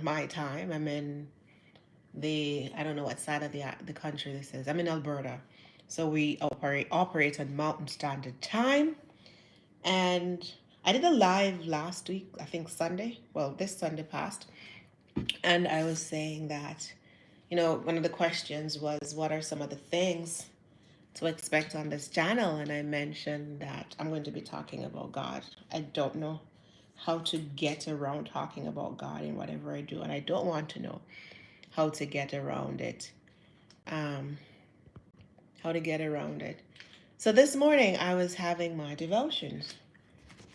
my time. I'm in I don't know what side of the country this is. I'm in Alberta. So we operate on Mountain Standard Time. And I did a live last week, I think Sunday. Well, this Sunday passed. And I was saying that, one of the questions was, what are some of the things to expect on this channel? And I mentioned that I'm going to be talking about God. I don't know how to get around talking about God in whatever I do, and I don't want to know how to get around it. Um, how to get around it. So this morning I was having my devotions,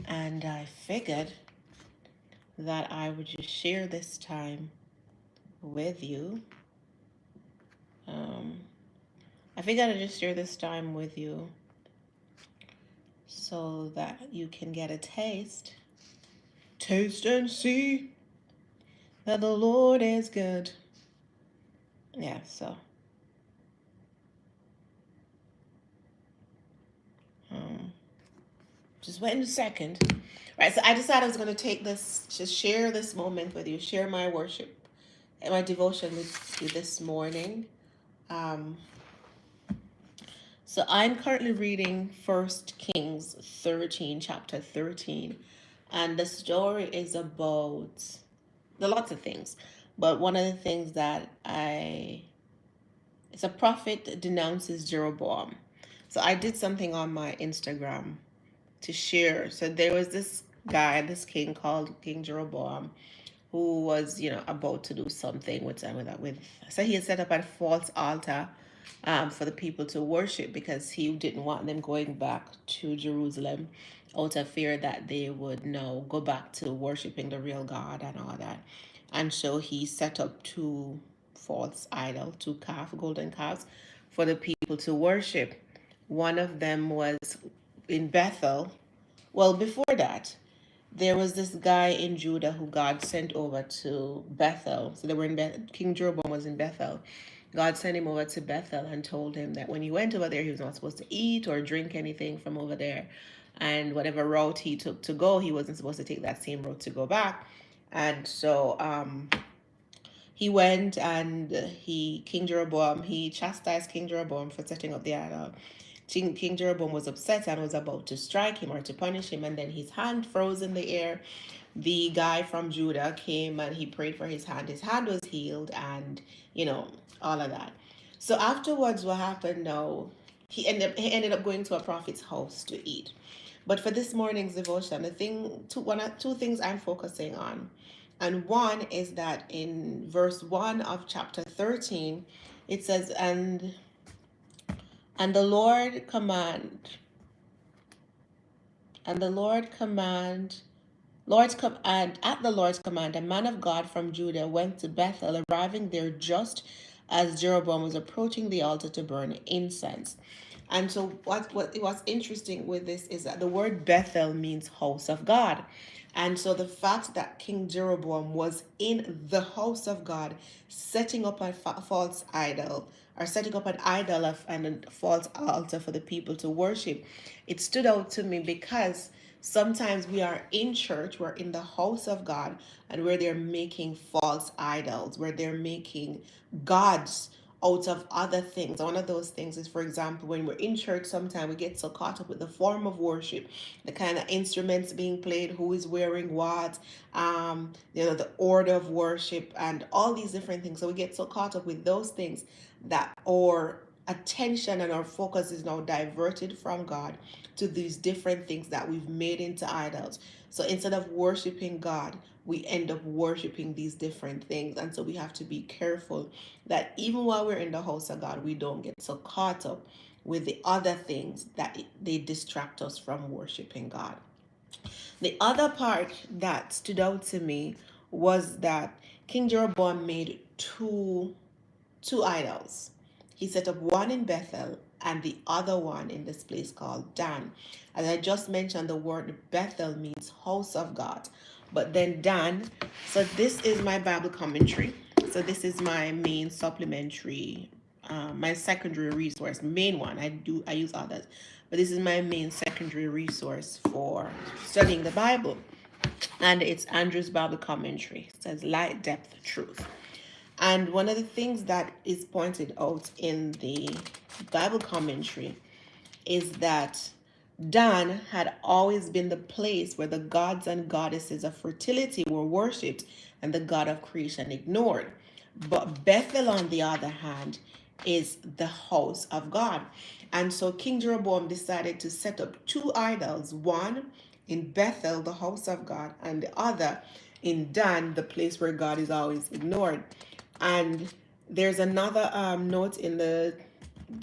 and I figured that I would just share this time with you. Um, I figured I'd just share this time with you so that you can get a taste and see that the Lord is good. Yeah, so um, just wait a second. Right, so I decided I was going to take this, just share this moment with you, share my worship and my devotion with you this morning. Um, so I'm currently reading First Kings 13, chapter 13, and the story is about lots of things, but one of the things that it's a prophet denounces Jeroboam. So I did something on my Instagram to share. So there was this guy, this king called King Jeroboam, who was, about to do something with. So he had set up a false altar for the people to worship because he didn't want them going back to Jerusalem out of fear that they would now go back to worshiping the real God and all that. And so he set up two false idol, golden calves for the people to worship. One of them was in Bethel. Well, before that, there was this guy in Judah who God sent over to Bethel. So they were in Bethel. King Jeroboam was in Bethel. God sent him over to Bethel and told him that when he went over there, he was not supposed to eat or drink anything from over there. And whatever route he took to go, he wasn't supposed to take that same road to go back. And so he went and King Jeroboam, he chastised King Jeroboam for setting up the idol. King Jeroboam was upset and was about to strike him or to punish him, and then his hand froze in the air. The guy from Judah came and he prayed for his hand. His hand was healed, and all of that. So afterwards, what happened now? He ended up going to a prophet's house to eat. But for this morning's devotion, two things I'm focusing on. And one is that in verse 1 of chapter 13, it says, and the Lord command, and the Lord command, and at the Lord's command, a man of God from Judah went to Bethel, arriving there just as Jeroboam was approaching the altar to burn incense. And so what's interesting with this is that the word Bethel means house of God. And so the fact that King Jeroboam was in the house of God, setting up a false idol, or setting up an idol and a false altar for the people to worship, it stood out to me because sometimes we are in church, we're in the house of God, and where they're making false idols, where they're making gods out of other things. One of those things is, for example, when we're in church, sometimes we get so caught up with the form of worship, the kind of instruments being played, who is wearing what, the order of worship, and all these different things. So we get so caught up with those things that our attention and our focus is now diverted from God to these different things that we've made into idols. So instead of worshiping God, we end up worshiping these different things. And so we have to be careful that even while we're in the house of God, we don't get so caught up with the other things that they distract us from worshiping God. The other part that stood out to me was that King Jeroboam made two idols. He set up one in Bethel and the other one in this place called Dan. As I just mentioned, the word Bethel means house of God. But then Dan, so this is my Bible commentary. So this is my main supplementary, my secondary resource, main one. I use others, but this is my main secondary resource for studying the Bible. And it's Andrew's Bible commentary. It says light, depth, truth. And one of the things that is pointed out in the Bible commentary is that Dan had always been the place where the gods and goddesses of fertility were worshipped and the God of creation ignored. But Bethel, on the other hand, is the house of God. And so King Jeroboam decided to set up two idols, one in Bethel, the house of God, and the other in Dan, the place where God is always ignored. And there's another note in the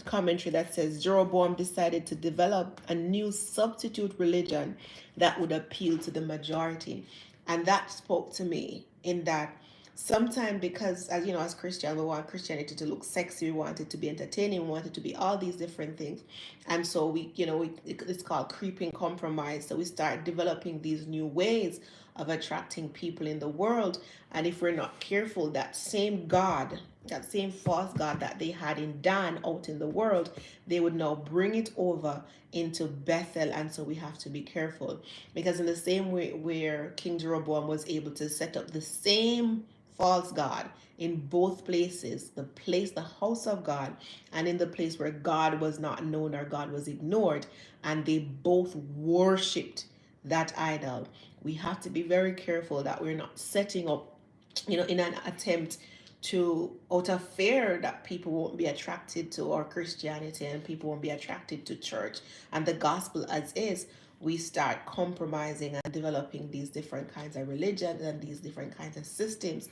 commentary that says Jeroboam decided to develop a new substitute religion that would appeal to the majority. And that spoke to me in that sometimes, because as you know, as Christian, we want Christianity to look sexy, we want it to be entertaining, we want it to be all these different things. And so it's called creeping compromise. So we start developing these new ways of attracting people in the world. And if we're not careful, that same God, that same false God that they had in Dan out in the world, they would now bring it over into Bethel. And so we have to be careful, because in the same way where King Jeroboam was able to set up the same false God in both places, the house of God, and in the place where God was not known or God was ignored, and they both worshipped that idol. We have to be very careful that we're not setting up, in an attempt to, out of fear that people won't be attracted to our Christianity and people won't be attracted to church and the gospel as is, we start compromising and developing these different kinds of religions and these different kinds of systems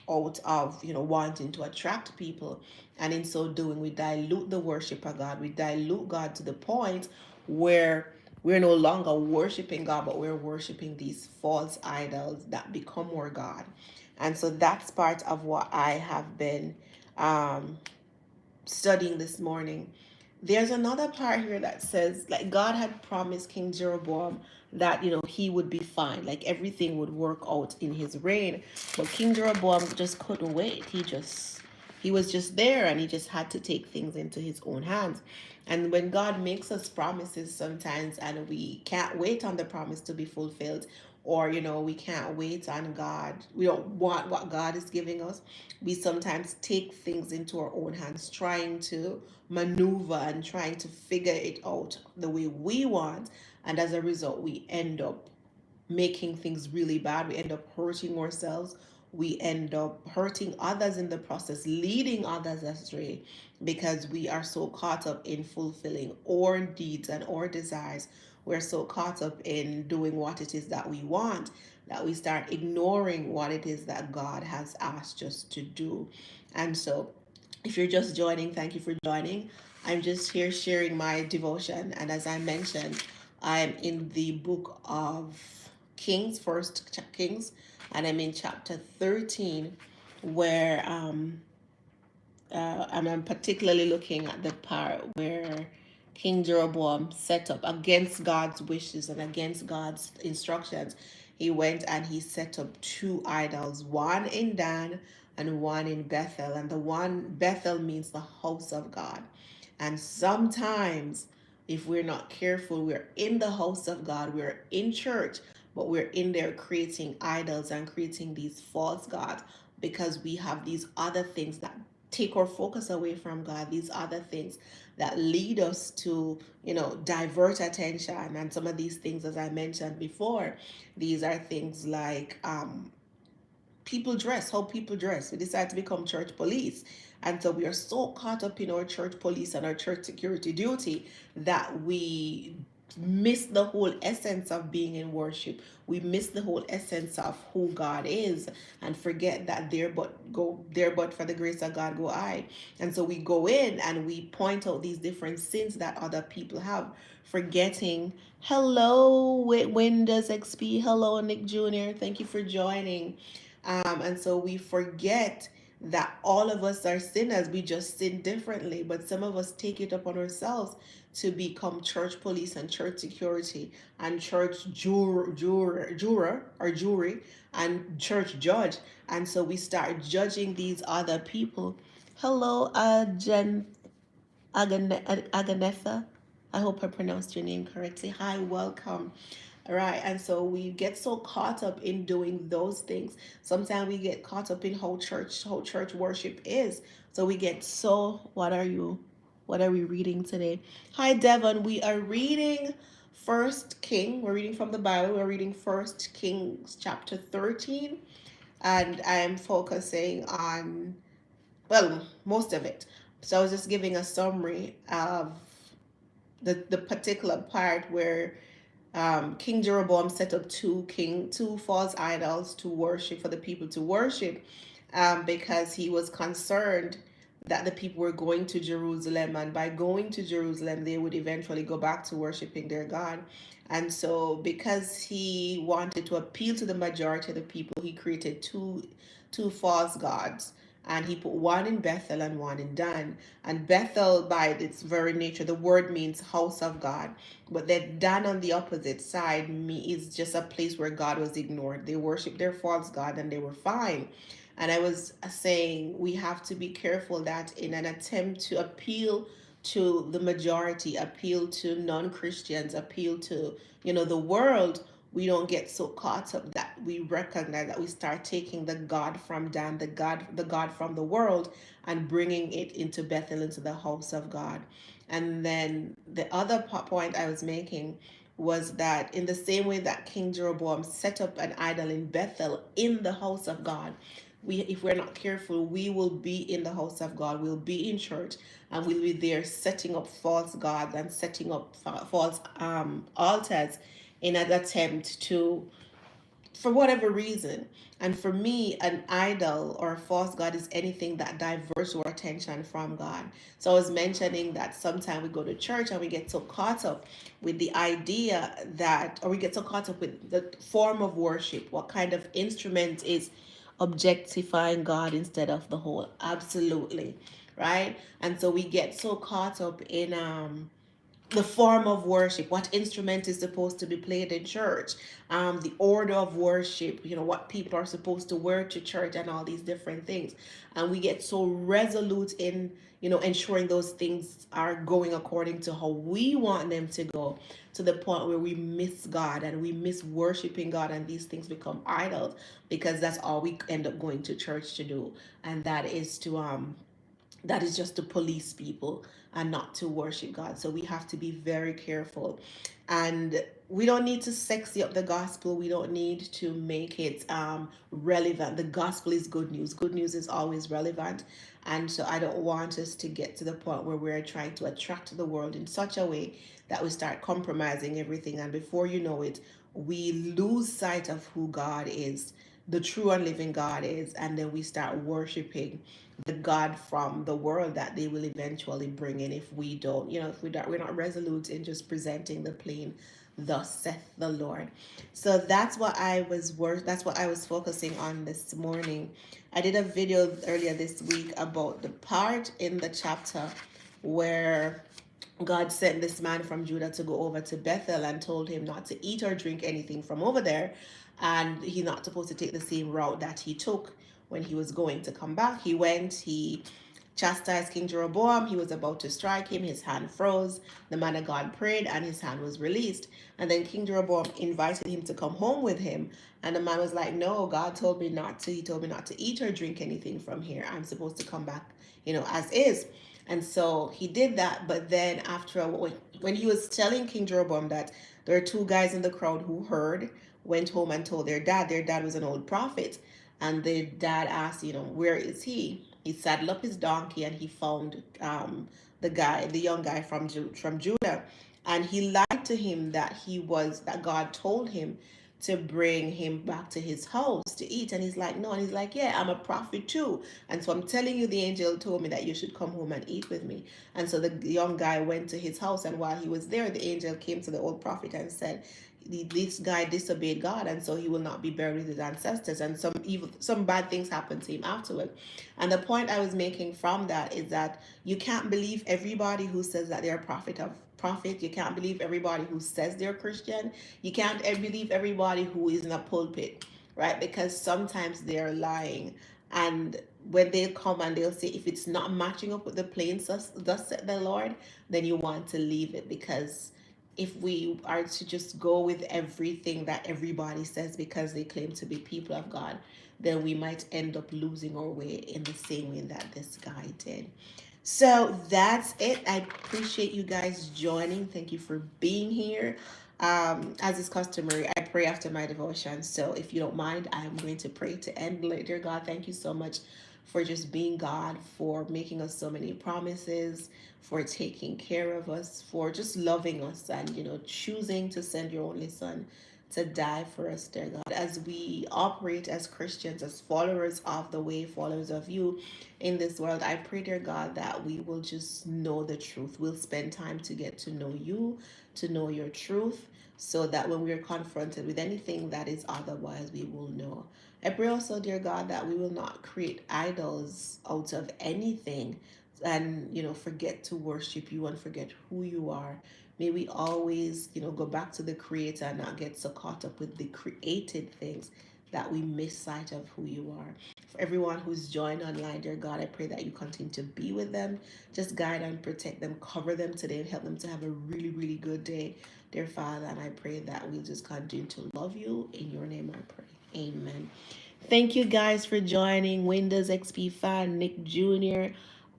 out of wanting to attract people. And in so doing, we dilute the worship of God. We dilute God to the point where we're no longer worshiping God, but we're worshiping these false idols that become our God. And so that's part of what I have been studying this morning. There's another part here that says, like, God had promised King Jeroboam that he would be fine, like everything would work out in his reign. But King Jeroboam just couldn't wait. He was just there, and he just had to take things into his own hands. And when God makes us promises sometimes and we can't wait on the promise to be fulfilled, or we can't wait on God, we don't want what God is giving us, we sometimes take things into our own hands, trying to maneuver and trying to figure it out the way we want. And as a result, we end up making things really bad. We end up hurting ourselves. We end up hurting others in the process, leading others astray, because we are so caught up in fulfilling our needs and our desires. We're so caught up in doing what it is that we want, that we start ignoring what it is that God has asked us to do. And so, if you're just joining, thank you for joining. I'm just here sharing my devotion. And as I mentioned, I'm in the book of Kings, First Kings, and I'm in chapter 13, where and I'm particularly looking at the part where King Jeroboam set up, against God's wishes and against God's instructions, he went and he set up two idols, one in Dan and one in Bethel. And the one, Bethel, means the house of God. And sometimes, if we're not careful, we're in the house of God, we're in church, but we're in there creating idols and creating these false gods, because we have these other things that take our focus away from God, these other things that lead us to, divert attention. And some of these things, as I mentioned before, these are things like people dress, how people dress. We decide to become church police. And so we are so caught up in our church police and our church security duty that we miss the whole essence of being in worship. We miss the whole essence of who God is, and forget that there but for the grace of God go I. And so we go in and we point out these different sins that other people have, forgetting. Hello, Windows XP. Hello, Nick Jr. Thank you for joining. And so we forget that all of us are sinners. We just sin differently, but some of us take it upon ourselves to become church police and church security and church juror or jury and church judge. And so we start judging these other people. Hello, Aganetha. I hope I pronounced your name correctly. Hi, welcome. Right, and so we get so caught up in doing those things. Sometimes we get caught up in how church worship is. So we get so what are we reading today? Hi Devon, we are reading First King. We're reading from the Bible. We're reading First Kings chapter 13, and I am focusing on, well, most of it. So I was just giving a summary of the particular part where King Jeroboam set up two false idols to worship, for the people to worship, because he was concerned that the people were going to Jerusalem, and by going to Jerusalem, they would eventually go back to worshiping their God. And so, because he wanted to appeal to the majority of the people, he created two false gods, and he put one in Bethel and one in Dan. And Bethel, by its very nature, the word means house of God. But then Dan on the opposite side is just a place where God was ignored. They worshiped their false God and they were fine. And I was saying we have to be careful that in an attempt to appeal to the majority, appeal to non-Christians, appeal to, the world, we don't get so caught up that we recognize that we start taking the God from Dan, the God from the world, and bringing it into Bethel, into the house of God. And then the other point I was making was that in the same way that King Jeroboam set up an idol in Bethel in the house of God, if we're not careful, we will be in the house of God, we'll be in church, and we'll be there setting up false gods and setting up false altars in an attempt to, for whatever reason. And for me, an idol or a false god is anything that diverts our attention from God. So I was mentioning that sometimes we go to church and we get so caught up with the idea that, or we get so caught up with the form of worship, what kind of instrument is objectifying God instead of the whole. Absolutely. Right? And so we get so caught up in the form of worship, what instrument is supposed to be played in church, the order of worship, what people are supposed to wear to church, and all these different things. And we get so resolute in, ensuring those things are going according to how we want them to go, to the point where we miss God and we miss worshiping God, and these things become idols because that's all we end up going to church to do. And that is just to police people and not to worship God. So we have to be very careful. And we don't need to sexy up the gospel. We don't need to make it relevant. The gospel is good news. Good news is always relevant. And so I don't want us to get to the point where we're trying to attract the world in such a way that we start compromising everything. And before you know it, we lose sight of who God is, the true and living God is, and then we start worshiping the God from the world that they will eventually bring in if we don't, if we're not resolute in just presenting the plain, thus saith the Lord. So that's what I was focusing on this morning. I did a video earlier this week about the part in the chapter where God sent this man from Judah to go over to Bethel and told him not to eat or drink anything from over there. And he's not supposed to take the same route that he took when he was going to come back. He chastised King Jeroboam. He was about to strike him. His hand froze. The man of God prayed and his hand was released. And then King Jeroboam invited him to come home with him. And the man was like, no, God told me not to. He told me not to eat or drink anything from here. I'm supposed to come back, as is. And so he did that. But then after when he was telling King Jeroboam that there are two guys in the crowd who heard, went home and told their dad was an old prophet. And the dad asked, where is he? He saddled up his donkey and he found the young guy from Judah. And he lied to him that God told him to bring him back to his house to eat. And he's like, no. And he's like, yeah, I'm a prophet too. And so I'm telling you, the angel told me that you should come home and eat with me. And so the young guy went to his house. And while he was there, the angel came to the old prophet and said, this guy disobeyed God, and so he will not be buried with his ancestors. And some bad things happened to him afterward. And the point I was making from that is that you can't believe everybody who says that they're a prophet. You can't believe everybody who says they're Christian. You can't believe everybody who is in a pulpit, right? Because sometimes they're lying. And when they come and they'll say, if it's not matching up with the plain thus said the Lord, then you want to leave it, because if we are to just go with everything that everybody says because they claim to be people of God, then we might end up losing our way in the same way that this guy did. So that's it. I appreciate you guys joining. Thank you for being here. As is customary, I pray after my devotion. So if you don't mind, I'm going to pray to end. Dear God, thank you so much for just being God, for making us so many promises, for taking care of us, for just loving us, and choosing to send your only Son to die for us, dear God. As we operate as Christians, as followers of the way, followers of you in this world, I pray, dear God, that we will just know the truth. We'll spend time to get to know you, to know your truth, so that when we are confronted with anything that is otherwise, we will know. I pray also, dear God, that we will not create idols out of anything and forget to worship you and forget who you are. May we always go back to the creator and not get so caught up with the created things that we miss sight of who you are. For everyone who's joined online, dear God, I pray that you continue to be with them, just guide and protect them, cover them today, and help them to have a really, really good day, dear Father. And I pray that we'll just continue to love you. In your name I pray. Amen. Thank you guys for joining. Windows XP fan, Nick Jr.,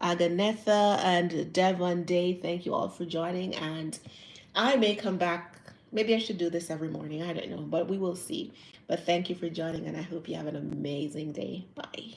Aganetha, and Devon Day. Thank you all for joining. And I may come back. Maybe I should do this every morning. I don't know, but we will see. But thank you for joining, and I hope you have an amazing day. Bye.